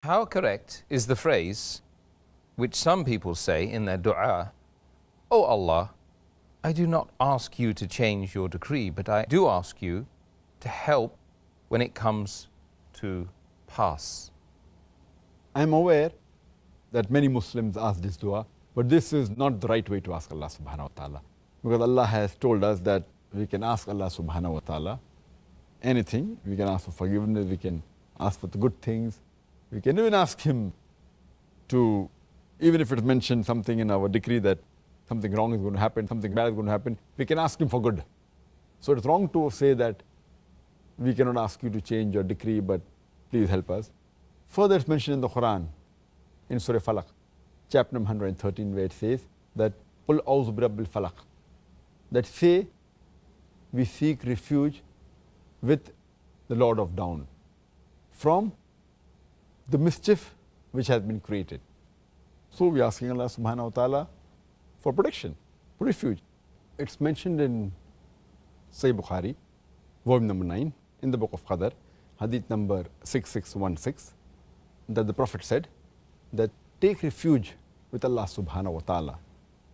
How correct is the phrase which some people say in their dua, "Oh Allah, I do not ask you to change your decree, but I do ask you to help when it comes to pass"? I am aware that many Muslims ask this dua, but this is not the right way to ask Allah subhanahu wa ta'ala. Because Allah has told us that we can ask Allah subhanahu wa ta'ala anything. We can ask for forgiveness, we can ask for the good things. We can even ask Him to, even if it mentions something in our decree that something wrong is going to happen, something bad is going to happen, we can ask Him for good. So it's wrong to say that we cannot ask you to change your decree, but please help us. Further, it's mentioned in the Quran, in Surah Falaq, chapter number 113, where it says that قُلْ أَعُوذُ بِرَبِّ الْفَلَقِ, that say, we seek refuge with the Lord of Dawn from the mischief which has been created. So we are asking Allah subhanahu wa ta'ala for protection, for refuge. It's mentioned in Sahih Bukhari, volume number 9, in the book of Qadr, hadith number 6616, that the Prophet said that take refuge with Allah subhanahu wa ta'ala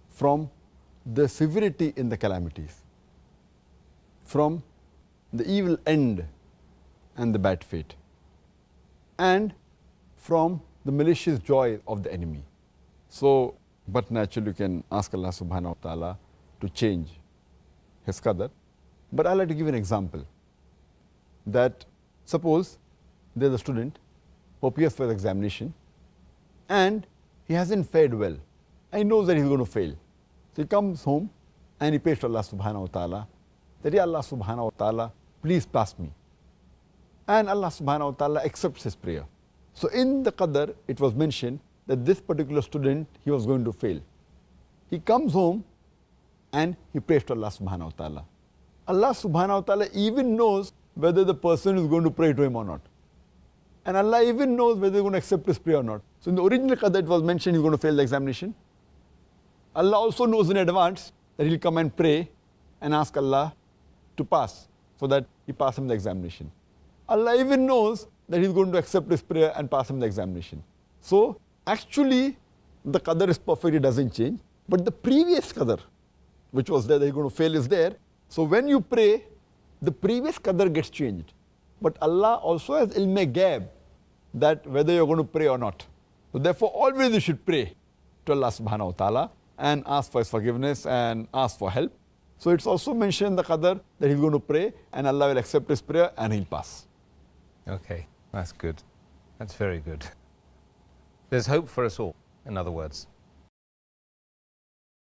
from the severity in the calamities, from the evil end and the bad fate, and from the malicious joy of the enemy. So, but naturally you can ask Allah subhanahu wa ta'ala to change His qadr. But I'd like to give an example, that suppose there's a student who appears for the examination and he hasn't fared well. And he knows that he's going to fail. So he comes home and he prays to Allah subhanahu wa ta'ala that, Ya Allah subhanahu wa ta'ala, please pass me. And Allah subhanahu wa ta'ala accepts his prayer. So in the qadr, it was mentioned that this particular student, he was going to fail. He comes home and he prays to Allah subhanahu wa ta'ala. Allah subhanahu wa ta'ala even knows whether the person is going to pray to him or not. And Allah even knows whether he's going to accept his prayer or not. So in the original qadr, it was mentioned he's going to fail the examination. Allah also knows in advance that he'll come and pray and ask Allah to pass, so that he passes him the examination. Allah even knows that he's going to accept his prayer and pass him the examination. So actually the qadr is perfect, it doesn't change. But the previous qadr, which was there that he's going to fail, is there. So when you pray, the previous qadr gets changed. But Allah also has ilm ghaib, that whether you're going to pray or not. So therefore always you should pray to Allah subhanahu wa ta'ala and ask for His forgiveness and ask for help. So it's also mentioned in the qadr that he's going to pray and Allah will accept his prayer and he'll pass. Okay, that's good. That's very good. There's hope for us all, in other words.